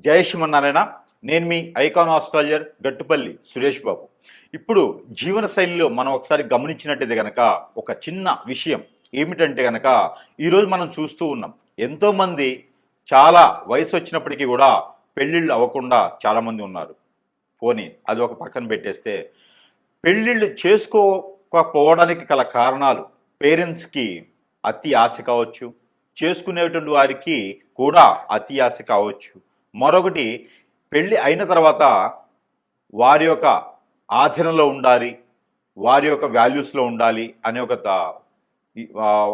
జై శ్రీమన్నారాయణ. నేను మీ icon astrologer Gattupalli Suresh Babu. ఇప్పుడు జీవన శైలిలో మనం ఒకసారి గమనించినట్టయితే కనుక ఒక చిన్న విషయం ఏమిటంటే కనుక ఈరోజు మనం చూస్తూ ఉన్నాం, ఎంతోమంది చాలా వయసు వచ్చినప్పటికీ కూడా పెళ్ళిళ్ళు అవ్వకుండా చాలామంది ఉన్నారు. పోనీ అది ఒక పక్కన పెట్టేస్తే, పెళ్ళిళ్ళు చేసుకోకపోవడానికి గల కారణాలు పేరెంట్స్కి అతి ఆశ కావచ్చు, చేసుకునేటువంటి వారికి కూడా అతి ఆశ కావచ్చు. మరొకటి, పెళ్ళి అయిన తర్వాత వారి యొక్క ఆధీనంలో ఉండాలి, వారి యొక్క వాల్యూస్లో ఉండాలి అనే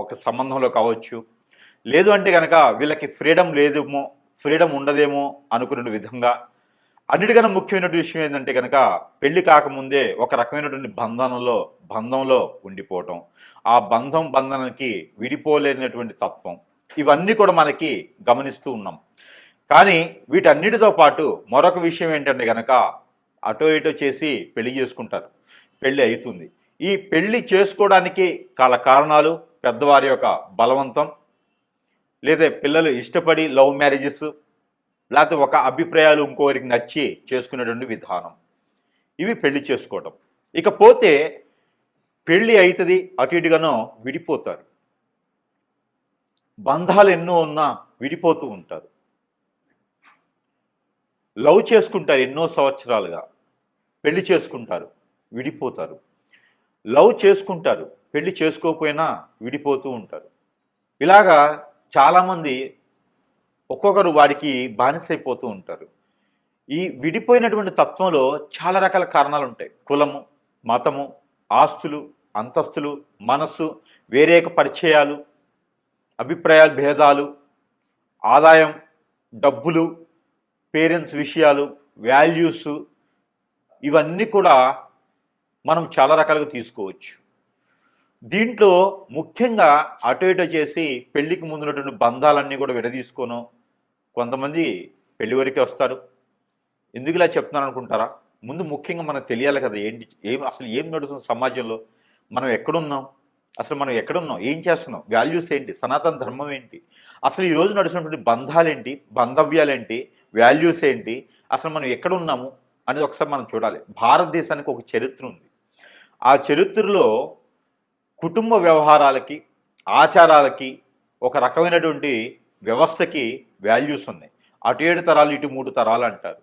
ఒక సంబంధంలో కావచ్చు. లేదు అంటే కనుక వీళ్ళకి ఫ్రీడమ్ ఉండదేమో అనుకునే విధంగా. అన్నిటికన్నా ముఖ్యమైనటువంటి విషయం ఏంటంటే కనుక పెళ్లి కాకముందే ఒక రకమైనటువంటి బంధంలో ఉండిపోవటం, ఆ బంధానికి విడిపోలేనటువంటి తత్వం, ఇవన్నీ కూడా మనకి గమనిస్తూ ఉన్నాం. కానీ వీటన్నిటితో పాటు మరొక విషయం ఏంటంటే కనుక అటో ఇటో చేసి పెళ్లి చేసుకుంటారు, పెళ్ళి అవుతుంది. ఈ పెళ్లి చేసుకోవడానికి కారణాలు పెద్దవారి యొక్క బలవంతం, లేదా పిల్లలు ఇష్టపడి లవ్ మ్యారేజెస్, లేకపోతే ఒక అభిప్రాయాలు ఇంకోరికి నచ్చి చేసుకునేటువంటి విధానం, ఇవి పెళ్లి చేసుకోవడం. ఇకపోతే పెళ్ళి అవుతుంది, అటు ఇటుగానో విడిపోతారు. బంధాలు ఎన్నో ఉన్నా విడిపోతూ ఉంటారు. లవ్ చేసుకుంటారు ఎన్నో సంవత్సరాలుగా, పెళ్లి చేసుకుంటారు, విడిపోతారు. లవ్ చేసుకుంటారు, పెళ్లి చేసుకోకపోయినా విడిపోతూ ఉంటారు. ఇలాగా చాలామంది ఒక్కొక్కరు వాడికి బానిసైపోతూ ఉంటారు. ఈ విడిపోయినటువంటి తత్వంలో చాలా రకాల కారణాలు ఉంటాయి. కులము, మతము, ఆస్తులు, అంతస్తులు, మనస్సు, వేరేక పరిచయాలు, అభిప్రాయాల భేదాలు, ఆదాయం, డబ్బులు, పేరెంట్స్ విషయాలు, వాల్యూస్, ఇవన్నీ కూడా మనం చాలా రకాలుగా తీసుకోవచ్చు. దీంట్లో ముఖ్యంగా అటు ఇటు చేసి పెళ్లికి ముందున్నటువంటి బంధాలన్నీ కూడా విడదీసుకోను కొంతమంది పెళ్లి వరకే వస్తారు. ఎందుకు ఇలా చెప్తున్నాను అనుకుంటారా? ముందు ముఖ్యంగా మనకు తెలియాలి కదా, అసలు ఏం నడుస్తుంది సమాజంలో, మనం ఎక్కడున్నాం, అసలు మనం ఎక్కడున్నాం, ఏం చేస్తున్నాం, వాల్యూస్ ఏంటి, సనాతన ధర్మం ఏంటి, అసలు ఈరోజు నడుస్తున్నటువంటి బంధాలేంటి, బంధవ్యాలేంటి, వాల్యూస్ ఏంటి, అసలు మనం ఎక్కడున్నాము అనేది ఒకసారి మనం చూడాలి. భారతదేశానికి ఒక చరిత్ర ఉంది. ఆ చరిత్రలో కుటుంబ వ్యవహారాలకి, ఆచారాలకి, ఒక రకమైనటువంటి వ్యవస్థకి వాల్యూస్ ఉన్నాయి. అటు 7 తరాలు, ఇటు 3 తరాలు అంటారు.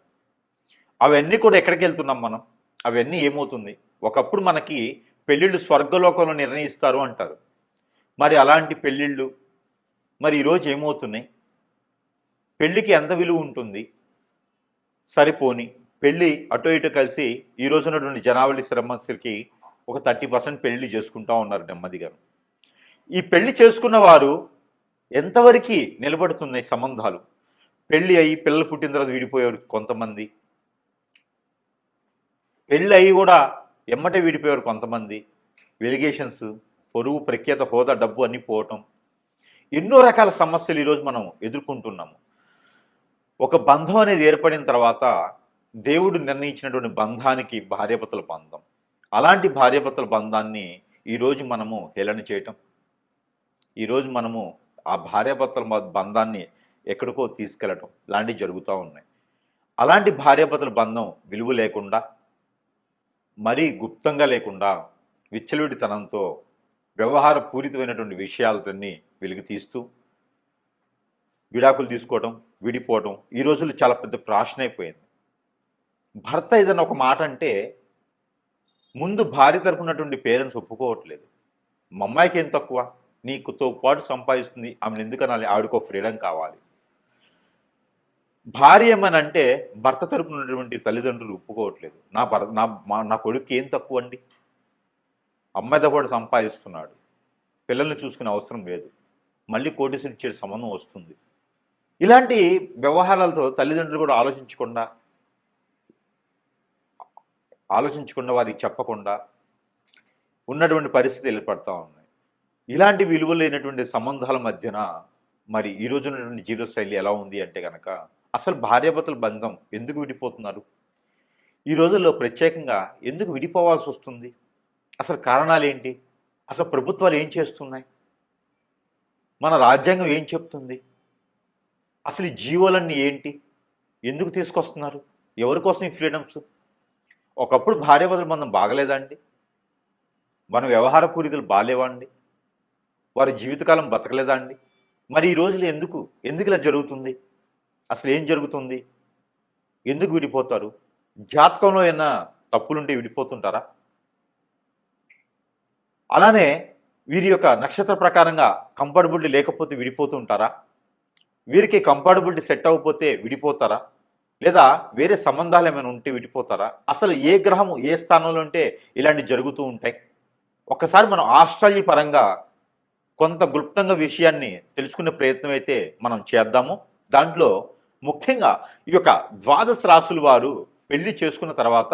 అవన్నీ కూడా ఎక్కడికి వెళ్తున్నాం మనం? అవన్నీ ఏమవుతుంది? ఒకప్పుడు మనకి పెళ్ళిళ్ళు స్వర్గలోకంలో నిర్ణయిస్తారు అంటారు. మరి అలాంటి పెళ్ళిళ్ళు మరి ఈరోజు ఏమవుతున్నాయి? పెళ్ళికి ఎంత విలువ ఉంటుంది? సరిపోని పెళ్ళి అటు ఇటు కలిసి ఈరోజు ఉన్నటువంటి జనావళి శ్రమస్సుకి ఒక 30% పెళ్లి చేసుకుంటూ ఉన్నారు నెమ్మదిగా. ఈ పెళ్లి చేసుకున్న వారు ఎంతవరకు నిలబడుతున్నాయి సంబంధాలు? పెళ్ళి అయ్యి పిల్లలు పుట్టిన తర్వాత విడిపోయారు కొంతమంది, పెళ్ళి అయ్యి కూడా ఎమ్మటే విడిపోయారు కొంతమంది. వెలిగేషన్స్, పొరుగు, ప్రఖ్యాత, హోదా, డబ్బు అన్నీ పోవటం, ఎన్నో రకాల సమస్యలు ఈరోజు మనం ఎదుర్కొంటున్నాము. ఒక బంధం అనేది ఏర్పడిన తర్వాత దేవుడు నిర్ణయించినటువంటి బంధానికి భార్యాభర్తల బంధం, అలాంటి భార్యాభర్తల బంధాన్ని ఈరోజు మనము హేళన చేయటం, ఈరోజు మనము ఆ భార్యాభర్తల బంధాన్ని ఎక్కడికో తీసుకెళ్ళటం లాంటివి జరుగుతూ ఉన్నాయి. అలాంటి భార్యాభర్తల బంధం విలువ లేకుండా, మరీ గుప్తంగా లేకుండా, విచ్చలవిడితనంతో వ్యవహార పూరితమైనటువంటి విషయాలతోని వెలుగు తీస్తూ విడాకులు తీసుకోవడం, విడిపోవడం ఈ రోజుల్లో చాలా పెద్ద ప్రాషన్ అయిపోయింది. భర్త ఏదైనా ఒక మాట అంటే ముందు భార్య తరపునటువంటి పేరెంట్స్ ఒప్పుకోవట్లేదు. మా అమ్మాయికి ఏం తక్కువ, నీకుతో పాటు సంపాదిస్తుంది, ఆమెను ఎందుకు అనాలి, ఆవిడకో ఫ్రీడమ్ కావాలి. భార్య ఏమనంటే భర్త తరపునటువంటి తల్లిదండ్రులు ఒప్పుకోవట్లేదు. నా కొడుకు ఏం తక్కువ అండి, అమ్మాయితో పాటు సంపాదిస్తున్నాడు, పిల్లల్ని చూసుకునే అవసరం లేదు, మళ్ళీ కోటీసులు ఇచ్చే సంబంధం వస్తుంది. ఇలాంటి వ్యవహారాలతో తల్లిదండ్రులు కూడా ఆలోచించకుండా వారికి చెప్పకుండా ఉన్నటువంటి పరిస్థితి ఏర్పడతా ఉన్నాయి. ఇలాంటి విలువలు లేనటువంటి సంబంధాల మధ్యన మరి ఈరోజు ఉన్నటువంటి జీవనశైలి ఎలా ఉంది అంటే కనుక, అసలు భార్యాభర్తల బంధం ఎందుకు విడిపోతున్నారు? ఈ రోజుల్లో ప్రత్యేకంగా ఎందుకు విడిపోవాల్సి వస్తుంది? అసలు కారణాలు ఏంటి? అసలు ప్రభుత్వాలు ఏం చేస్తున్నాయి? మన రాజ్యాంగం ఏం చెప్తుంది? అసలు ఈ జీవోలన్నీ ఏంటి? ఎందుకు తీసుకొస్తున్నారు? ఎవరి కోసం ఈ ఫ్రీడమ్స్? ఒకప్పుడు భార్యాభర్తల బంధం బాగలేదా అండి? మన వ్యవహార పూరితలు బాలేవా అండి? వారి జీవితకాలం బతకలేదా అండి? మరి ఈ రోజులు ఎందుకు ఇలా జరుగుతుంది? అసలు ఏం జరుగుతుంది? ఎందుకు విడిపోతారు? జాతకంలో ఏమైనా తప్పులుంటే విడిపోతుంటారా? అలానే వీరి యొక్క నక్షత్ర ప్రకారంగా కంఫర్టబిలిటీ లేకపోతే విడిపోతూ ఉంటారా? వీరికి కంఫర్టబిలిటీ సెట్ అవ్వకపోతే విడిపోతారా? లేదా వేరే సంబంధాలు ఏమైనా ఉంటే విడిపోతారా? అసలు ఏ గ్రహము ఏ స్థానంలో ఉంటే ఇలాంటివి జరుగుతూ ఉంటాయి? ఒక్కసారి మనం ఆస్ట్రాలజీ పరంగా కొంత గుప్తంగా విషయాన్ని తెలుసుకునే ప్రయత్నం అయితే మనం చేద్దాము. దాంట్లో ముఖ్యంగా ఈ యొక్క ద్వాదశ రాశుల వారు పెళ్లి చేసుకున్న తర్వాత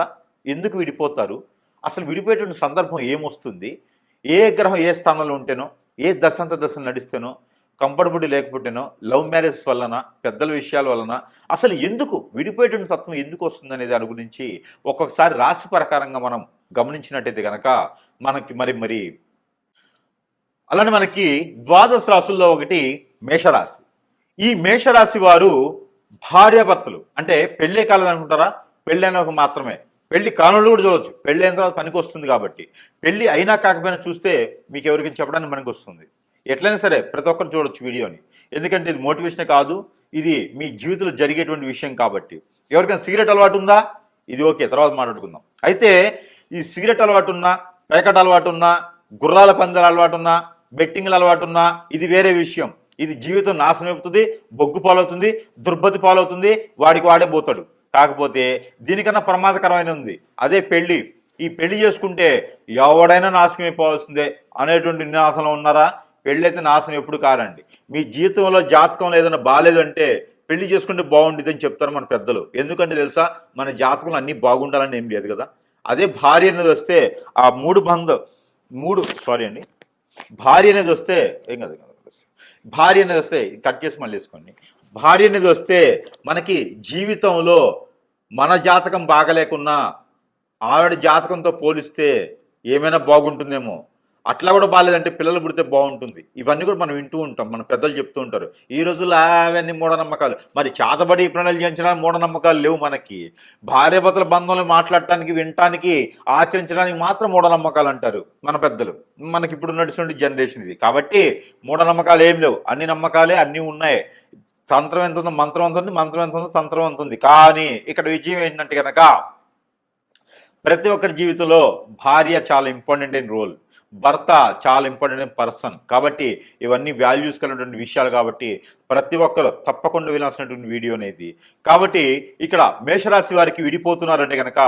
ఎందుకు విడిపోతారు? అసలు విడిపోయేటువంటి సందర్భం ఏమొస్తుంది? ఏ గ్రహం ఏ స్థానంలో ఉంటేనో, ఏ దశంత దశలు నడిస్తేనో, కంఫర్టబిలిటీ లేకపోతేనో, లవ్ మ్యారేజ్ వలన, పెద్దల విషయాల వలన అసలు ఎందుకు విడిపోయేటువంటి తత్వం ఎందుకు వస్తుందనే దాని గురించి ఒక్కొక్కసారి రాశి ప్రకారంగా మనం గమనించినట్టయితే కనుక మనకి మరి అలానే మనకి ద్వాదశ రాశుల్లో ఒకటి మేషరాశి. ఈ మేషరాశి వారు భార్యాభర్తలు అంటే పెళ్ళే కాలేదు అనుకుంటారా? పెళ్ళైన మాత్రమే, పెళ్లి కానులు కూడా చూడవచ్చు. పెళ్ళి అయిన తర్వాత పనికి వస్తుంది కాబట్టి, పెళ్ళి అయినా కాకపోయినా చూస్తే మీకు ఎవరికి చెప్పడానికి పనికి వస్తుంది. ఎట్లయినా సరే ప్రతి ఒక్కరు చూడొచ్చు వీడియోని, ఎందుకంటే ఇది మోటివేషనే కాదు, ఇది మీ జీవితంలో జరిగేటువంటి విషయం కాబట్టి. ఎవరికైనా సిగరెట్ అలవాటు ఉందా? ఇది ఓకే, తర్వాత మాట్లాడుకుందాం. అయితే ఈ సిగరెట్ అలవాటు ఉన్నా, ప్యాకెట్ అలవాటు ఉన్నా, గుర్రాల పందాల అలవాటు ఉన్నా, బెట్టింగ్ల అలవాటు ఉన్నా ఇది వేరే విషయం. ఇది జీవితం నాశనం అవుతుంది, బొగ్గు పాలవుతుంది, దుర్బతి పాలవుతుంది, వాడికి వాడే పోతాడు. కాకపోతే దీనికన్నా ప్రమాదకరమైన ఉంది, అదే పెళ్ళి. ఈ పెళ్లి చేసుకుంటే ఎవడైనా నాశనం అయిపోవాల్సిందే అనేటువంటి నినాశంలో ఉన్నారా? పెళ్ళి అయితే నాశనం ఎప్పుడు కారండి. మీ జీవితంలో జాతకంలో ఏదైనా బాగాలేదంటే పెళ్లి చేసుకుంటే బాగుండేది అని చెప్తారు మన పెద్దలు. ఎందుకంటే తెలుసా, మన జాతకంలో అన్నీ బాగుండాలని ఏం లేదు కదా. అదే భార్య అనేది వస్తే ఆ భార్య అనేది వస్తే ఏం కాదు, భార్య అనేది వస్తే కట్ చేసి మళ్ళీ వేసుకోండి. భార్య అనేది వస్తే మనకి జీవితంలో మన జాతకం బాగలేకున్నా ఆవిడ జాతకంతో పోలిస్తే ఏమైనా బాగుంటుందేమో, అట్లా కూడా బాగాలేదంటే పిల్లలు పుడితే బాగుంటుంది. ఇవన్నీ కూడా మనం వింటూ ఉంటాం, మన పెద్దలు చెప్తూ ఉంటారు. ఈ రోజుల్లో అవన్నీ మూఢనమ్మకాలు. మరి చేతబడి ప్రణాళిక చేయించడానికి మూఢనమ్మకాలు లేవు మనకి. భార్యాభర్తల బంధంలో మాట్లాడటానికి, వినటానికి, ఆచరించడానికి మాత్రం మూఢనమ్మకాలు అంటారు మన పెద్దలు. మనకి ఇప్పుడు నడుస్తున్న జనరేషన్ ఇది. కాబట్టి మూఢనమ్మకాలు ఏం లేవు, అన్ని నమ్మకాలే, అన్నీ ఉన్నాయి. తంత్రం ఎంత ఉందో మంత్రం ఎంత ఉంది, మంత్రం ఎంత ఉందో తంత్రం ఎంత ఉంది. కానీ ఇక్కడ విజయం ఏంటంటే కనుక ప్రతి ఒక్కరి జీవితంలో భార్య చాలా ఇంపార్టెంట్ అయిన రోల్, భర్త చాలా ఇంపార్టెంట్ అయిన పర్సన్. కాబట్టి ఇవన్నీ వాల్యూస్ కలిగినటువంటి విషయాలు కాబట్టి ప్రతి ఒక్కరు తప్పకుండా వినాల్సినటువంటి వీడియో అనేది. కాబట్టి ఇక్కడ మేషరాశి వారికి విడిపోతున్నారంటే కనుక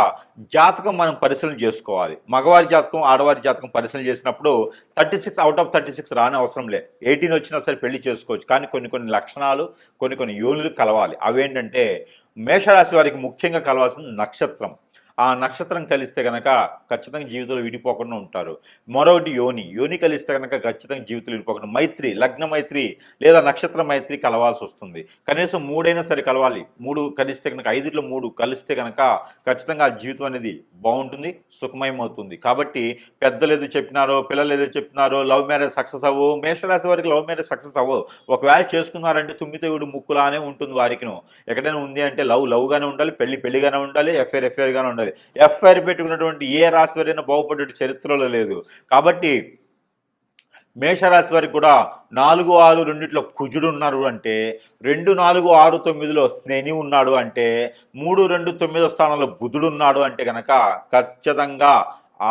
జాతకం మనం పరిశీలన చేసుకోవాలి. మగవారి జాతకం, ఆడవారి జాతకం పరిశీలన చేసినప్పుడు 36 అవుట్ ఆఫ్ 36 రాని అవసరం లే, 18 వచ్చినా సరే పెళ్లి చేసుకోవచ్చు. కానీ కొన్ని లక్షణాలు, కొన్ని యోనులు కలవాలి. అవేంటంటే మేషరాశి వారికి ముఖ్యంగా కలవాల్సిన నక్షత్రం. ఆ నక్షత్రం కలిస్తే కనుక ఖచ్చితంగా జీవితంలో విడిపోకుండా ఉంటారు. మరొకటి యోని కలిస్తే కనుక ఖచ్చితంగా జీవితంలో విడిపోకుండా. మైత్రి, లగ్న మైత్రి లేదా నక్షత్ర మైత్రి కలవాల్సి వస్తుంది. కనీసం 3 అయినా సరే కలవాలి. 3 కలిస్తే కనుక, 5లో 3 కలిస్తే కనుక ఖచ్చితంగా ఆ జీవితం అనేది బాగుంటుంది, సుఖమయం అవుతుంది. కాబట్టి పెద్దలు ఏదో చెప్పినారో, పిల్లలు ఏదో చెప్తున్నారో లవ్ మ్యారేజ్ సక్సెస్ అవ్వవు. మేషరాశి వారికి లవ్ మ్యారేజ్ సక్సెస్ అవ్వవు. ఒకవేళ చేసుకున్నారంటే తుమ్మితేవుడు ముక్కులానే ఉంటుంది వారికి. ఎక్కడైనా ఉంది అంటే లవ్గానే ఉండాలి, పెళ్లిగానే ఉండాలి, ఎఫ్ఐఆర్గానే ఉండాలి. ఎఫ్ఐఆర్ పెట్టుకున్నటువంటి ఏ రాశి వారైనా బాగుపడే చరిత్రలో లేదు. కాబట్టి మేషరాశి వారికి కూడా 4, 6, 2 కుజుడు ఉన్నారు అంటే, 2, 4, 6, 9లో శని ఉన్నాడు అంటే, 3, 2, 9 స్థానంలో బుధుడు ఉన్నాడు అంటే కనుక ఖచ్చితంగా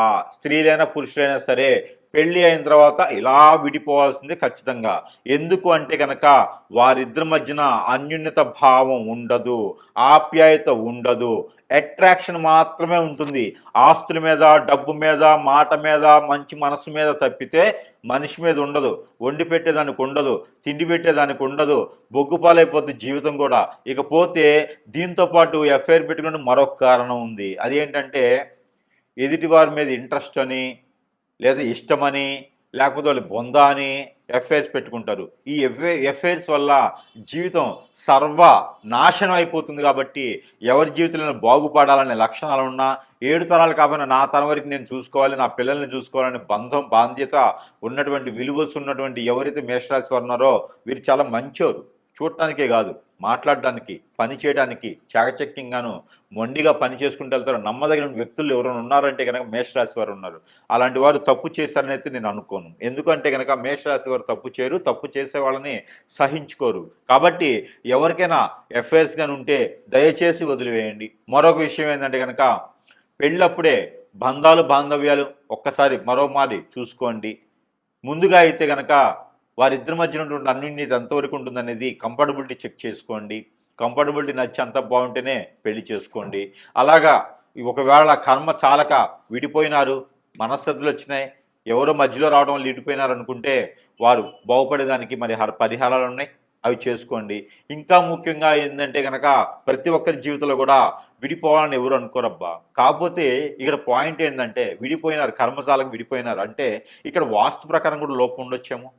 ఆ స్త్రీలైనా పురుషులైనా సరే పెళ్ళి అయిన తర్వాత ఇలా విడిపోవాల్సిందే ఖచ్చితంగా. ఎందుకు అంటే కనుక వారిద్దరి మధ్యన అన్యోన్యత భావం ఉండదు, ఆప్యాయత ఉండదు, అట్రాక్షన్ మాత్రమే ఉంటుంది. ఆస్తుల మీద, డబ్బు మీద, మాట మీద, మంచి మనసు మీద తప్పితే మనిషి మీద ఉండదు. వండి పెట్టేదానికి ఉండదు, తిండి పెట్టేదానికి ఉండదు, బొగ్గు పాలైపోతుంది జీవితం కూడా. ఇకపోతే దీంతో పాటు ఎఫ్ఐఆర్ పెట్టుకునే మరొక కారణం ఉంది. అదేంటంటే ఎదుటివారి మీద ఇంట్రెస్ట్ అని, లేదా ఇష్టమని, లేకపోతే వాళ్ళు బొందా అని ఎఫ్ఐఆర్స్ పెట్టుకుంటారు. ఈ ఎఫ్ఐఆర్స్ వల్ల జీవితం నాశనం అయిపోతుంది. కాబట్టి ఎవరి జీవితంలో బాగుపడాలనే లక్షణాలు ఉన్నా, 7 తరాలు కాబట్టి నా తరం వరకు నేను చూసుకోవాలి, నా పిల్లల్ని చూసుకోవాలనే బాధ్యత ఉన్నటువంటి, విలువస్ ఉన్నటువంటి ఎవరైతే మేషరాశి వారు ఉన్నారో వీరు చాలా మంచోరు. చూడటానికే కాదు, మాట్లాడడానికి, పని చేయడానికి చాకచక్యంగాను మొండిగా పని చేసుకుంటూ వెళ్తారు. నమ్మదగిన వ్యక్తులు ఎవరైనా ఉన్నారంటే కనుక మేషరాశి వారు ఉన్నారు. అలాంటి వారు తప్పు చేశారని అయితే నేను అనుకోను. ఎందుకంటే కనుక మేషరాశి వారు తప్పు చేయరు, తప్పు చేసే వాళ్ళని సహించుకోరు. కాబట్టి ఎవరికైనా ఎఫ్ఐఆర్స్ కానీ ఉంటే దయచేసి వదిలివేయండి. మరొక విషయం ఏంటంటే కనుక పెళ్ళప్పుడే బంధాలు బాంధవ్యాలు ఒక్కసారి మరోమారి చూసుకోండి. ముందుగా అయితే కనుక వారిద్దరి మధ్యన ఉన్నటువంటి అన్నింటి ఎంతవరకు ఉంటుందనేది కంఫర్టబిలిటీ చెక్ చేసుకోండి. కంఫర్టబిలిటీ నచ్చి అంత బాగుంటేనే పెళ్లి చేసుకోండి. అలాగా ఒకవేళ కర్మ చాలక విడిపోయినారు, మనశ్శద్ధులు వచ్చినాయి, ఎవరో మధ్యలో రావడం వల్ల విడిపోయినారు అనుకుంటే వారు బాగుపడేదానికి మరి పరిహారాలు ఉన్నాయి, అవి చేసుకోండి. ఇంకా ముఖ్యంగా ఏంటంటే కనుక ప్రతి ఒక్కరి జీవితంలో కూడా విడిపోవాలని ఎవరు అనుకోరబ్బా. కాకపోతే ఇక్కడ పాయింట్ ఏంటంటే విడిపోయినారు, కర్మజాలకు విడిపోయినారు అంటే ఇక్కడ వాస్తు ప్రకారం కూడా లోపం ఉండొచ్చేమో.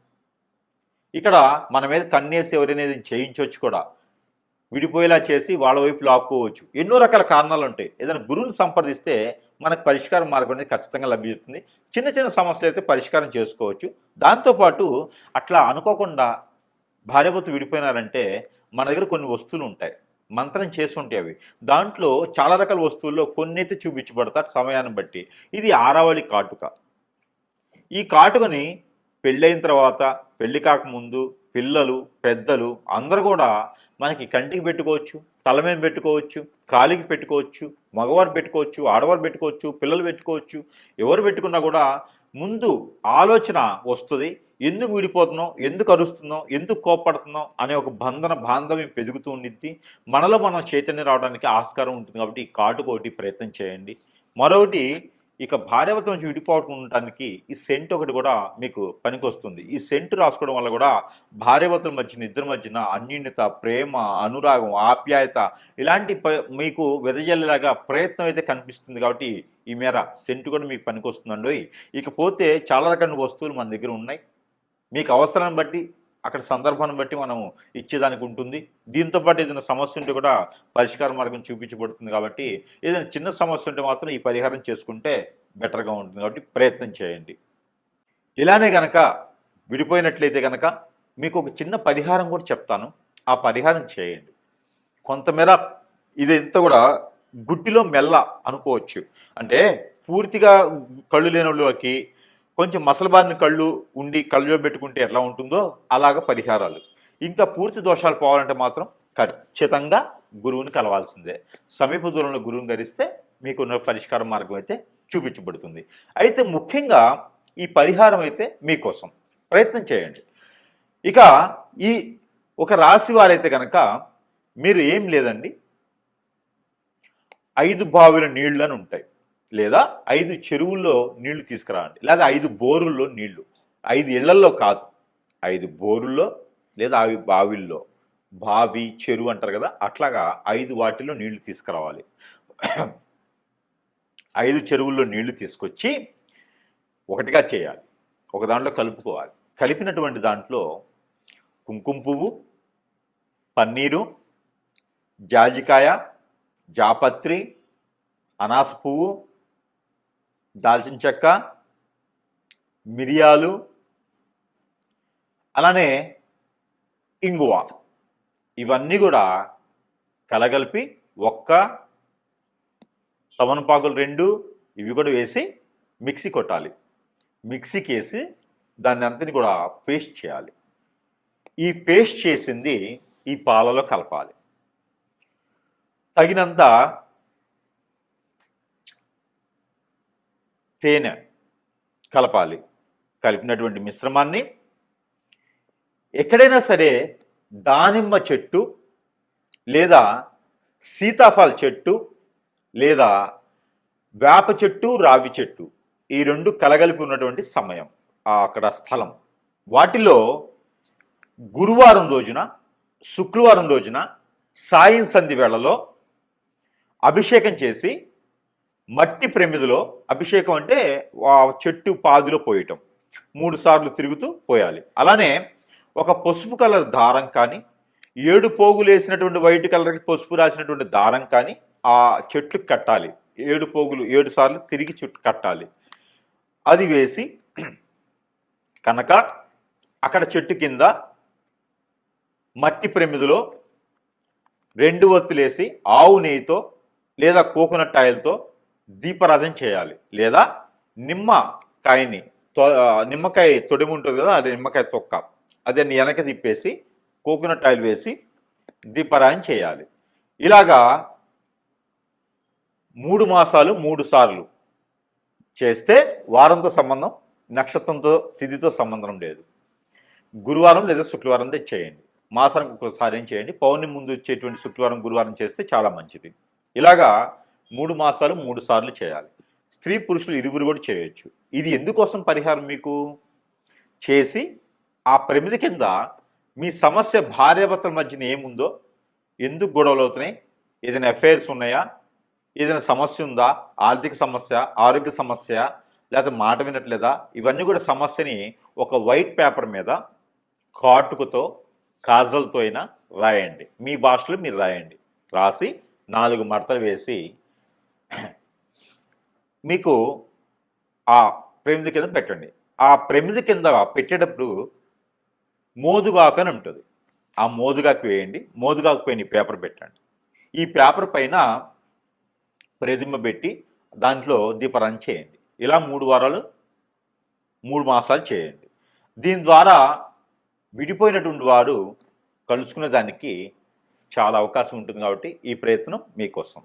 ఇక్కడ మన మీద కన్నేసి ఎవరైనా చేయించవచ్చు కూడా, విడిపోయేలా చేసి వాళ్ళ వైపు లాక్కోవచ్చు. ఎన్నో రకాల కారణాలు ఉంటాయి. ఏదైనా గురువుని సంప్రదిస్తే మనకు పరిష్కారం మార్గం అనేది ఖచ్చితంగా లభిస్తుంది. చిన్న చిన్న సమస్యలు అయితే పరిష్కారం చేసుకోవచ్చు. దాంతోపాటు అట్లా అనుకోకుండా భార్యాభర్తలు విడిపోయినారంటే మన దగ్గర కొన్ని వస్తువులు ఉంటాయి, మంత్రం చేసి ఉంటాయి. అవి దాంట్లో చాలా రకాల వస్తువుల్లో కొన్ని అయితే చూపించబడతారు సమయాన్ని బట్టి. ఇది ఆరావళి కాటుక. ఈ కాటుకని పెళ్ళైన తర్వాత, పెళ్ళి కాకముందు పిల్లలు పెద్దలు అందరూ కూడా మనకి కంటికి పెట్టుకోవచ్చు, తల మీద పెట్టుకోవచ్చు, కాలికి పెట్టుకోవచ్చు, మగవారు పెట్టుకోవచ్చు, ఆడవారు పెట్టుకోవచ్చు, పిల్లలు పెట్టుకోవచ్చు. ఎవరు పెట్టుకున్నా కూడా ముందు ఆలోచన వస్తుంది, ఎందుకు విడిపోతున్నాం, ఎందుకు అరుస్తున్నాం, ఎందుకు కోప్పడుతున్నాం అనే ఒక బాంధవ్యం పెరుగుతూ ఉండిద్ది. మనలో మనం చైతన్యం రావడానికి ఆస్కారం ఉంటుంది. కాబట్టి ఈ కాటుకోటి ప్రయత్నం చేయండి. మరొకటి, ఇక భార్యాభర్తల నుంచి విడిపోవటం ఉండటానికి ఈ సెంట్ ఒకటి కూడా మీకు పనికొస్తుంది. ఈ సెంటు రాసుకోవడం వల్ల కూడా భార్యాభర్తల మధ్యన, ఇద్దరి మధ్యన అన్యోన్యత, ప్రేమ, అనురాగం, ఆప్యాయత ఇలాంటి మీకు వెదజల్లేలాగా ప్రయత్నం అయితే కనిపిస్తుంది. కాబట్టి ఈ మేర సెంటు కూడా మీకు పనికొస్తుందండి. ఇకపోతే చాలా రకాల వస్తువులు మన దగ్గర ఉన్నాయి. మీకు అవసరాన్ని బట్టి, అక్కడ సందర్భాన్ని బట్టి మనం ఇచ్చేదానికి ఉంటుంది. దీంతోపాటు ఏదైనా సమస్య ఉంటే కూడా పరిష్కార మార్గం చూపించబడుతుంది. కాబట్టి ఏదైనా చిన్న సమస్య ఉంటే మాత్రం ఈ పరిహారం చేసుకుంటే బెటర్గా ఉంటుంది. కాబట్టి ప్రయత్నం చేయండి. ఇలానే కనుక విడిపోయినట్లయితే కనుక మీకు ఒక చిన్న పరిహారం కూడా చెప్తాను, ఆ పరిహారం చేయండి. కొంతమేర ఇదంతా కూడా గుడ్డిలో మెల్ల అనుకోవచ్చు. అంటే పూర్తిగా కళ్ళు లేని వాళ్ళకి కొంచెం మసలబారిన కళ్ళు ఉండి కళ్ళలో పెట్టుకుంటే ఎట్లా ఉంటుందో అలాగ పరిహారాలు. ఇంకా పూర్తి దోషాలు పోవాలంటే మాత్రం ఖచ్చితంగా గురువుని కలవాల్సిందే. సమీప దూరంలో గురువుని ధరిస్తే మీకున్న పరిష్కార మార్గం అయితే చూపించబడుతుంది. అయితే ముఖ్యంగా ఈ పరిహారం అయితే మీకోసం ప్రయత్నం చేయండి. ఇక ఈ ఒక రాశి వారైతే కనుక మీరు ఏం లేదండి, 5 బావిల నీళ్ళు అని ఉంటాయి, లేదా 5 చెరువుల్లో నీళ్లు తీసుకురావండి, లేదా 5 బోరుల్లో నీళ్లు. 5 ఇళ్లల్లో కాదు, 5 బోరుల్లో లేదా 5 బావిల్లో, బావి చెరువు అంటారు కదా, అట్లాగా 5 వాటిల్లో నీళ్లు తీసుకురావాలి. 5 చెరువుల్లో నీళ్లు తీసుకొచ్చి ఒకటిగా చేయాలి. ఒక దాంట్లో కలుపుకోవాలి. కలిపినటువంటి దాంట్లో కుంకుమ పువ్వు, పన్నీరు, జాజికాయ, జాపత్రి, అనాస పువ్వు, దాల్చిన చెక్క, మిరియాలు, అలానే ఇంగువ, ఇవన్నీ కూడా కలగలిపి ఒక్క తమలపాకులు 2 ఇవి కూడా వేసి మిక్సీ కొట్టాలి. మిక్సీకి వేసి దాన్ని అంతని కూడా పేస్ట్ చేయాలి. ఈ పేస్ట్ చేసింది ఈ పాలలో కలపాలి. తగినంత తేనె కలపాలి. కలిపినటువంటి మిశ్రమాన్ని ఎక్కడైనా సరే దానిమ్మ చెట్టు లేదా సీతాఫల చెట్టు లేదా వేప చెట్టు, రావి చెట్టు, ఈ 2 కలగలిపి ఉన్నటువంటి సమయం, అక్కడ స్థలం, వాటిలో గురువారం రోజున, శుక్రవారం రోజున సాయం సంధి వేళలో అభిషేకం చేసి మట్టి ప్రమిదిలో, అభిషేకం అంటే ఆ చెట్టు పాదిలో పోయటం, 3 సార్లు తిరుగుతూ పోయాలి. అలానే ఒక పసుపు కలర్ దారం కానీ, 7 పోగులు వేసినటువంటి వైట్ కలర్కి పసుపు రాసినటువంటి దారం కానీ ఆ చెట్టుకు కట్టాలి. 7 పోగులు 7 సార్లు తిరిగి చుట్టూ కట్టాలి. అది వేసి కనుక అక్కడ చెట్టు కింద మట్టి ప్రమిదిలో 2 ఒత్తులేసి ఆవు నెయ్యితో లేదా కోకోనట్ ఆయిల్తో దీపారాధన చేయాలి. లేదా నిమ్మకాయ తొడిమి ఉంటుంది కదా, అది నిమ్మకాయ తొక్క, అదే వెనక తిప్పేసి కోకోనట్ ఆయిల్ వేసి దీపారాధన చేయాలి. ఇలాగా 3 మాసాలు 3 సార్లు చేస్తే వారంతో సంబంధం, నక్షత్రంతో తిథితో సంబంధం లేదు. గురువారం లేదా శుక్రవారం చేయండి. మాసానికి ఒకసారి ఏం చేయండి. పౌర్ణమి ముందు వచ్చేటువంటి శుక్రవారం గురువారం చేస్తే చాలా మంచిది. ఇలాగా 3 మాసాలు 3 సార్లు చేయాలి. స్త్రీ పురుషులు ఇరువురు కూడా చేయొచ్చు. ఇది ఎందుకోసం పరిహారం మీకు చేసి ఆ ప్రమిది కింద మీ సమస్య భార్యాభర్తల మధ్యన ఏముందో, ఎందుకు గొడవలు అవుతున్నాయి, ఏదైనా అఫైర్స్ ఉన్నాయా, ఏదైనా సమస్య ఉందా, ఆర్థిక సమస్య, ఆరోగ్య సమస్య, లేకపోతే మాట వినట్లేదా, ఇవన్నీ కూడా సమస్యని ఒక వైట్ పేపర్ మీద కాటుకతో కాజల్తో అయినా రాయండి. మీ భాషలో మీరు రాయండి. రాసి 4 మడతలు వేసి మీకు ఆ ప్రమిది కింద పెట్టండి. ఆ ప్రమిది కింద పెట్టేటప్పుడు మోదుగాకు అని ఉంటుంది. ఆ మోదుగాకు వేయండి. మోదుగాకు పైన పేపర్ పెట్టండి. ఈ పేపర్ పైన ప్రతిమ పెట్టి దాంట్లో దీపారాధన చేయండి. ఇలా 3 వారాలు 3 మాసాలు చేయండి. దీని ద్వారా విడిపోయినటువంటి వారు కలుసుకునే దానికి చాలా అవకాశం ఉంటుంది. కాబట్టి ఈ ప్రయత్నం మీకోసం.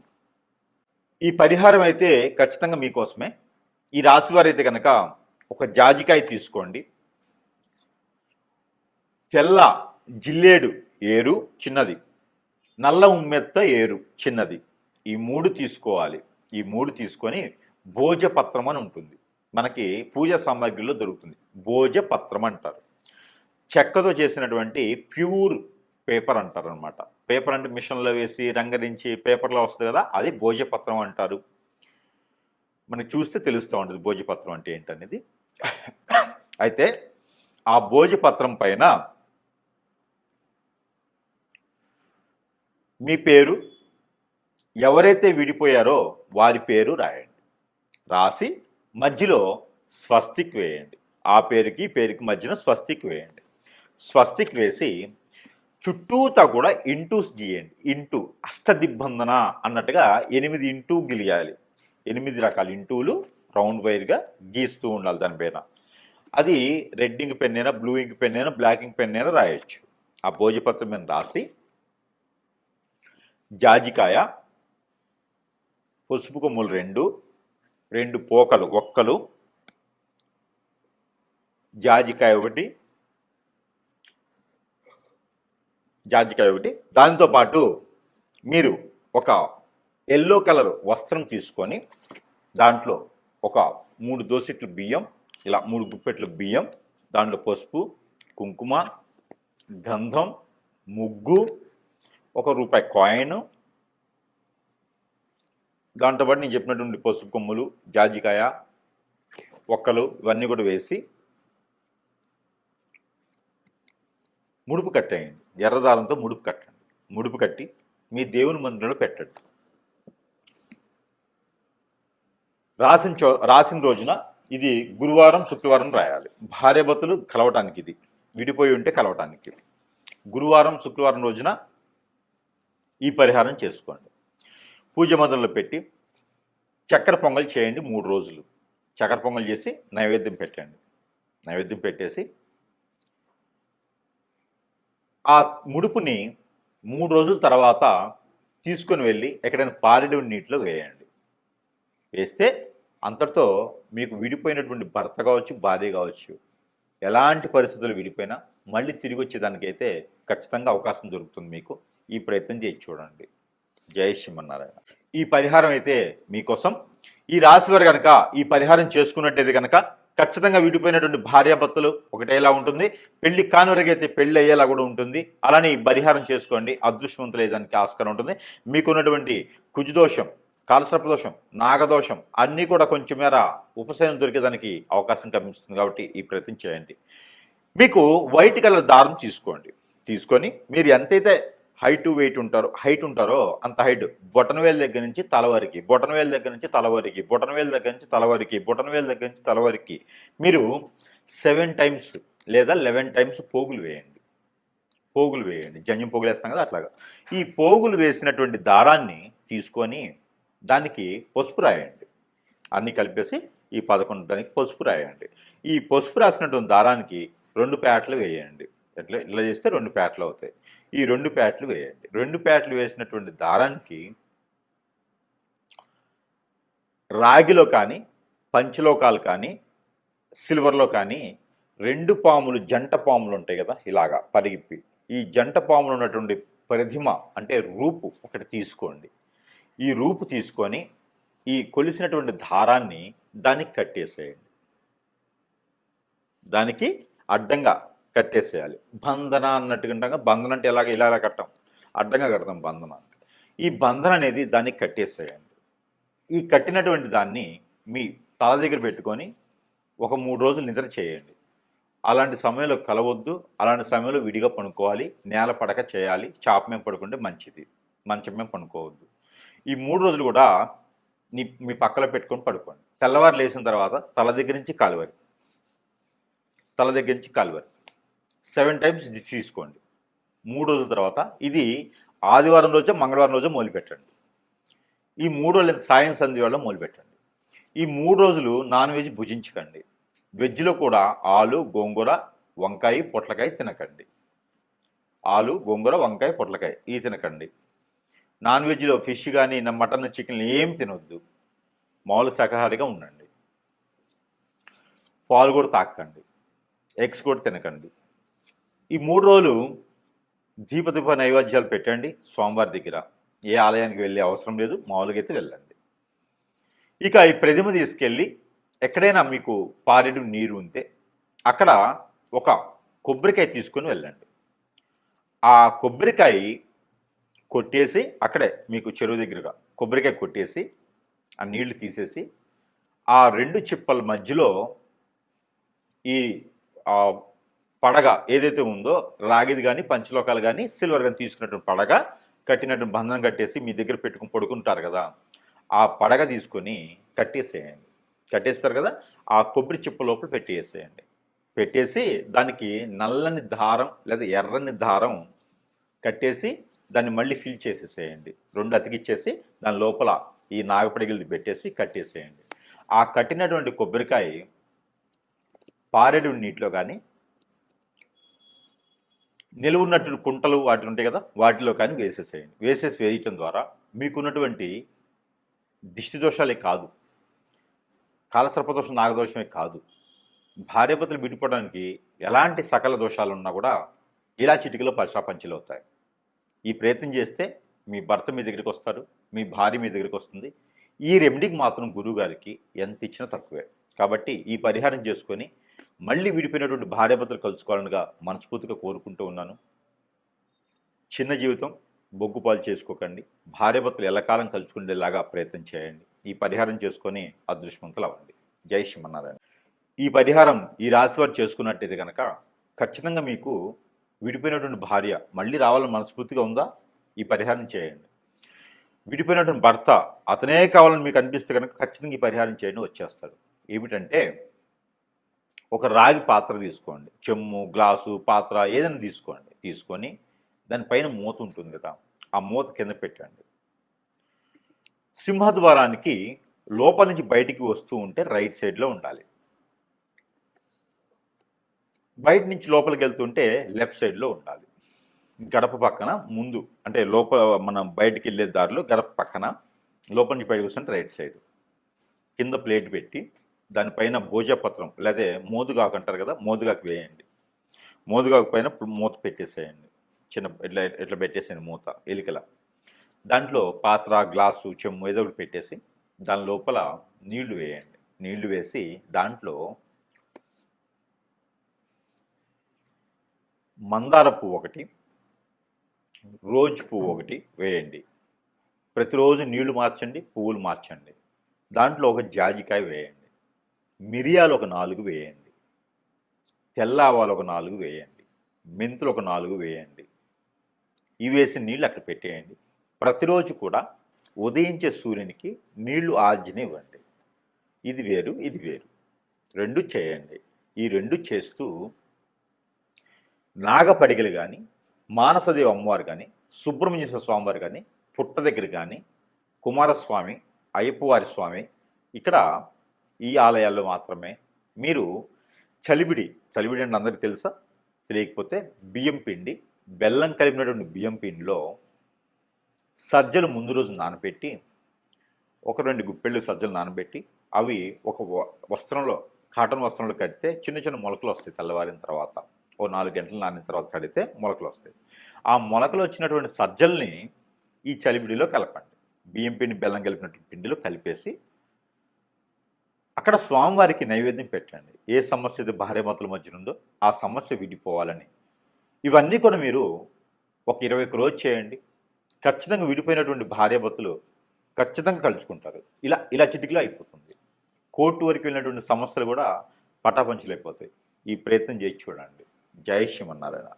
ఈ పరిహారం అయితే ఖచ్చితంగా మీకోసమే. ఈ రాశి వారైతే కనుక ఒక జాజికాయ తీసుకోండి, తెల్ల జిల్లేడు ఏరు చిన్నది, నల్ల ఉమ్మెత్త ఏరు చిన్నది, ఈ 3 తీసుకోవాలి. ఈ 3 తీసుకొని భోజపత్రం అని ఉంటుంది, మనకి పూజా సామాగ్రిలో దొరుకుతుంది. భోజపత్రం అంటారు. చెక్కతో చేసినటువంటి ప్యూర్ పేపర్ అంటారు అనమాట. పేపర్ అంటే మిషన్లో వేసి రంగరించి పేపర్లో వస్తుంది కదా, అది భోజపత్రం అంటారు. మనకి చూస్తే తెలుస్తూ ఉంటుంది భోజపత్రం అంటే ఏంటనేది. అయితే ఆ భోజపత్రం పైన మీ పేరు, ఎవరైతే విడిపోయారో వారి పేరు రాయండి. రాసి మధ్యలో స్వస్తిక్ వేయండి. ఆ పేరుకి పేరుకి మధ్యన స్వస్తిక్ వేయండి. స్వస్తిక్ వేసి చుట్టూతా కూడా ఇంటూస్ గీయండి. ఇంటూ అష్టదిబ్బందన అన్నట్టుగా 8 ఇంటూ గిలియాలి. 8 రకాల ఇంటూలు రౌండ్ వైర్గా గీస్తూ ఉండాలి దానిపైన. అది రెడ్ ఇంక్ పెన్ అయినా, బ్లూ ఇంక్ పెన్ అయినా, బ్లాక్ ఇంక్ పెన్ అయినా రాయొచ్చు. ఆ భోజపత్రం మీద రాసి జాజికాయ, పసుపు కొమ్ములు 2 పోకలు ఒక్కలు, జాజికాయ ఒకటి, దానితో పాటు మీరు ఒక ఎల్లో కలర్ వస్త్రం తీసుకొని దాంట్లో ఒక 3 దోసెట్లు బియ్యం, ఇలా 3 గుప్పెట్లు బియ్యం, దాంట్లో పసుపు, కుంకుమ, గంధం, ముగ్గు, ₹1 కాయిన్, దాంతోపాటు నేను చెప్పినటువంటి పసుపు కొమ్ములు, జాజికాయ, ఒక్కలు ఇవన్నీ కూడా వేసి ముడుపు కట్టేయండి. ఎర్రదారంతో ముడుపు కట్టండి. ముడుపు కట్టి మీ దేవుని మందిరంలో పెట్టండి. రాసిన రోజున ఇది గురువారం శుక్రవారం రాయాలి. భార్యాభర్తలు కలవటానికి, ఇది విడిపోయి ఉంటే కలవటానికి గురువారం శుక్రవారం రోజున ఈ పరిహారం చేసుకోండి. పూజ మందిరంలో పెట్టి చక్కెర పొంగల్ చేయండి. 3 రోజులు చక్కెర పొంగల్ చేసి నైవేద్యం పెట్టండి. నైవేద్యం పెట్టేసి ఆ ముడుపుని 3 రోజుల తర్వాత తీసుకొని వెళ్ళి ఎక్కడైనా పారేడు నీటిలో వేయండి. వేస్తే అంతటితో మీకు విడిపోయినటువంటి భర్త కావచ్చు, భార్య కావచ్చు, ఎలాంటి పరిస్థితులు విడిపోయినా మళ్ళీ తిరిగి వచ్చేదానికైతే ఖచ్చితంగా అవకాశం దొరుకుతుంది మీకు. ఈ ప్రయత్నం చేసి చూడండి. జై శ్రీమన్నారాయణ. ఈ పరిహారం అయితే మీకోసం. ఈ రాశి వారు కనుక ఈ పరిహారం చేసుకున్నట్టయితే కనుక ఖచ్చితంగా విడిపోయినటువంటి భార్యాభర్తలు ఒకటేలా ఉంటుంది, పెళ్లి కానివరకైతే పెళ్లి అయ్యేలా కూడా ఉంటుంది. అలానే ఈ పరిహారం చేసుకోండి. అదృష్టవంతులు అయ్యేదానికి ఆస్కారం ఉంటుంది. మీకున్నటువంటి కుజదోషం, కాలసర్పదోషం, నాగదోషం అన్నీ కూడా కొంచెం మేర ఉపశమనం దొరికేదానికి అవకాశం కనిపిస్తుంది. కాబట్టి ఈ ప్రయత్నం చేయండి. మీకు వైట్ కలర్ దారం తీసుకోండి. తీసుకొని మీరు ఎంతైతే హైట్ ఉంటారో అంత హైట్, బొటనవేలు దగ్గర నుంచి తల వరకు, బొటనవేలు దగ్గర నుంచి తల వరకు, బొటనవేలు దగ్గర నుంచి తల వరకు, బొటనవేలు దగ్గర నుంచి తల వరకు మీరు 7 టైమ్స్ లేదా 11 టైమ్స్ పోగులు వేయండి. పోగులు వేయండి. జంజం పోగులు వేస్తాం కదా అట్లాగా. ఈ పోగులు వేసినటువంటి దారాన్ని తీసుకొని దానికి పసుపు రాయండి. అన్నీ కలిపేసి ఈ 11 దానికి పసుపు రాయండి. ఈ పసుపు రాసినటువంటి దారానికి 2 పేటలు వేయండి. ఇట్లా చేస్తే 2 పేటలు అవుతాయి. ఈ 2 పేటలు వేయండి. 2 పేటలు వేసినటువంటి దారానికి రాగిలో కానీ, పంచలోకాలు కానీ, సిల్వర్లో కానీ 2 పాములు, జంట పాములు ఉంటాయి కదా ఇలాగా పరిగిప్పి. ఈ జంట పాములు ఉన్నటువంటి ప్రతిమ అంటే రూపు ఒకటి తీసుకోండి. ఈ రూపు తీసుకొని ఈ కొలిసినటువంటి దారాన్ని దానికి కట్టేసేయండి. దానికి అడ్డంగా కట్టేసేయాలి. బంధన అన్నట్టుగా, బంధన అంటే ఇలా కట్టాం, అడ్డంగా కడతాం బంధన అంటే. ఈ బంధన అనేది దానికి కట్టేసేయండి. ఈ కట్టినటువంటి దాన్ని మీ తల దగ్గర పెట్టుకొని ఒక 3 రోజులు నిద్ర చేయండి. అలాంటి సమయంలో కలవద్దు. అలాంటి సమయంలో విడిగా పడుకోవాలి. నేల పడక చేయాలి. చాప మీద పడుకుంటే మంచిది. మంచం మీద పడుకోవద్దు. ఈ 3 రోజులు కూడా మీ పక్కలో పెట్టుకొని పడుకోండి. తెల్లవారు లేచిన తర్వాత తల దగ్గర నుంచి కాలు వరకు 7 టైమ్స్ తీసుకోండి. 3 రోజుల తర్వాత ఇది ఆదివారం రోజు, మంగళవారం రోజు మొదలుపెట్టండి. ఈ 3 రోజులు సాయం సంధ్య వేళ మొదలుపెట్టండి. ఈ 3 రోజులు నాన్ వెజ్ భుజించకండి. వెజ్లో కూడా ఆలు, గోంగూర, వంకాయ, పొట్లకాయ తినకండి. ఆలు, గోంగూర, వంకాయ, పొట్లకాయ ఇవి తినకండి. నాన్ వెజ్లో ఫిష్ కానీ, మటన్, చికెన్ ఏమి తినొద్దు. మామూలు శాకాహారిగా ఉండండి. పాలు కూడా తాకండి. ఎగ్స్ కూడా తినకండి. ఈ 3 రోజులు దీప నైవేద్యాలు పెట్టండి స్వామివారి దగ్గర. ఏ ఆలయానికి వెళ్ళే అవసరం లేదు, మామూలుగా అయితే వెళ్ళండి. ఇక ఈ ప్రతిమ తీసుకెళ్ళి ఎక్కడైనా మీకు పారెడు నీరు ఉంటే అక్కడ ఒక కొబ్బరికాయ తీసుకొని వెళ్ళండి. ఆ కొబ్బరికాయ కొట్టేసి అక్కడే మీకు చెరువు దగ్గరగా కొబ్బరికాయ కొట్టేసి ఆ నీళ్లు తీసేసి ఆ 2 చిప్పల మధ్యలో ఈ పడగ ఏదైతే ఉందో రాగిది కానీ, పంచలోకాలు కానీ, సిల్వర్ కానీ తీసుకున్నటువంటి పడగ కట్టినటువంటి బంధనం కట్టేసి మీ దగ్గర పెట్టుకుని పడుకుంటారు కదా, ఆ పడగ తీసుకొని కట్టేసేయండి. కట్టేస్తారు కదా, ఆ కొబ్బరి చిప్ప లోపల పెట్టేసేయండి. పెట్టేసి దానికి నల్లని దారం లేదా ఎర్రని దారం కట్టేసి దాన్ని మళ్ళీ ఫిల్ చేసేసేయండి. 2 అతికిచ్చేసి దాని లోపల ఈ నాగపడిగిలిది పెట్టేసి కట్టేసేయండి. ఆ కట్టినటువంటి కొబ్బరికాయ పారెడు నీటిలో కానీ, నిలువున్నటువంటి కుంటలు వాటి ఉంటాయి కదా వాటిలో కానీ వేసేసేయండి. వేయటం ద్వారా మీకున్నటువంటి దిష్టి దోషాలే కాదు, కాలసర్పదోషం, నాగదోషమే కాదు, భార్యాభర్తలు విడిపోవడానికి ఎలాంటి సకల దోషాలు ఉన్నా కూడా ఇలా చిటికలో పరశాపంచలు అవుతాయి. ఈ ప్రయత్నం చేస్తే మీ భర్త మీ దగ్గరికి వస్తారు, మీ భార్య మీ దగ్గరికి వస్తుంది. ఈ రెమెడీకి మాత్రం గురువుగారికి ఎంత ఇచ్చినా తక్కువే. కాబట్టి ఈ పరిహారం చేసుకొని మళ్ళీ విడిపోయినటువంటి భార్యాభర్తలు కలుసుకోవాలనిగా మనస్ఫూర్తిగా కోరుకుంటూ ఉన్నాను. చిన్న జీవితం, బొగ్గుపాలు చేసుకోకండి. భార్యాభర్తలు ఎల్లకాలం కలుసుకునేలాగా ప్రయత్నం చేయండి. ఈ పరిహారం చేసుకొని అదృష్టవంతులు అవ్వండి. జై శ్రీమన్నారాయణ. ఈ పరిహారం ఈ రాశి వారు చేసుకున్నట్టయితే కనుక ఖచ్చితంగా మీకు విడిపోయినటువంటి భార్య మళ్ళీ రావాలని మనస్ఫూర్తిగా ఉందా, ఈ పరిహారం చేయండి. విడిపోయినటువంటి భర్త అతనే కావాలని మీకు అనిపిస్తే కనుక ఖచ్చితంగా ఈ పరిహారం చేయండి, వచ్చేస్తాడు. ఏమిటంటే ఒక రాగి పాత్ర తీసుకోండి. చెమ్ము, గ్లాసు, పాత్ర ఏదైనా తీసుకోండి. తీసుకొని దానిపైన మూత ఉంటుంది కదా, ఆ మూత కింద పెట్టండి. సింహద్వారానికి లోపల నుంచి బయటికి వస్తూ ఉంటే రైట్ సైడ్లో ఉండాలి. బయట నుంచి లోపలికి వెళ్తుంటే లెఫ్ట్ సైడ్లో ఉండాలి. గడప పక్కన ముందు అంటే మనం బయటికి వెళ్ళే దారిలో గడప పక్కన లోపల నుంచి బయటకు వస్తుంటే రైట్ సైడ్. కింద ప్లేట్ పెట్టి దానిపైన భోజపత్రం లేదా మోదుగాకు అంటారు కదా, మోదుగాకు వేయండి. మోదుగాకు పైన మూత పెట్టేసేయండి. చిన్న ఇట్లా పెట్టేసేయండి మూత ఎలికల. దాంట్లో పాత్ర, గ్లాసు, చెమ్ము ఏదో ఒకటి పెట్టేసి దాని లోపల నీళ్లు వేయండి. నీళ్లు వేసి దాంట్లో మందార పువ్వు ఒకటి, రోజ్ పువ్వు ఒకటి వేయండి. ప్రతిరోజు నీళ్లు మార్చండి, పువ్వులు మార్చండి. దాంట్లో ఒక జాజికాయ వేయండి. మిరియాలు ఒక 4 వేయండి. తెల్ల ఆవాలు ఒక 4 వేయండి. మెంతులు ఒక 4 వేయండి. ఇవి వేసిన నీళ్ళు అక్కడ పెట్టేయండి. ప్రతిరోజు కూడా ఉదయించే సూర్యునికి నీళ్లు ఆర్జనివ్వండి. ఇది వేరు, ఇది వేరు, 2 చేయండి. ఈ 2 చేస్తూ నాగపడిగలు కానీ, మానసదేవి అమ్మవారు కానీ, సుబ్రహ్మణ్యేశ్వర స్వామివారు కానీ, పుట్ట దగ్గర కానీ, కుమారస్వామి, అయ్యప్పవారి స్వామి, ఇక్కడ ఈ ఆలయాల్లో మాత్రమే మీరు చలివిడి అంటే అందరికీ తెలుసా? తెలియకపోతే బియ్యం పిండి, బెల్లం కలిపినటువంటి బియ్యం పిండిలో సజ్జలు ముందు రోజు నానబెట్టి, ఒక 2 గుప్పెళ్ళు సజ్జలు నానబెట్టి, అవి ఒక వస్త్రంలో, కాటన్ వస్త్రంలో కడితే చిన్న చిన్న మొలకలు వస్తాయి. తెల్లవారిన తర్వాత ఓ 4 గంటలు నానిన తర్వాత కడితే మొలకలు వస్తాయి. ఆ మొలకలు వచ్చినటువంటి సజ్జల్ని ఈ చలివిడిలో కలపండి. బియ్యం పిండి, బెల్లం కలిపినటువంటి పిండిలో కలిపేసి అక్కడ స్వామివారికి నైవేద్యం పెట్టండి. ఏ సమస్య అయితే భార్యాభర్తల మధ్య ఉందో ఆ సమస్య విడిపోవాలని. ఇవన్నీ కూడా మీరు ఒక 21 రోజు చేయండి. ఖచ్చితంగా విడిపోయినటువంటి భార్యాభర్తలు ఖచ్చితంగా కలుసుకుంటారు. ఇలా చిటికలో అయిపోతుంది. కోర్టు వరకు వెళ్ళినటువంటి సమస్యలు కూడా పటాపంచలైపోతాయి. ఈ ప్రయత్నం చేసి చూడండి. జై శ్రీమన్నారాయణ.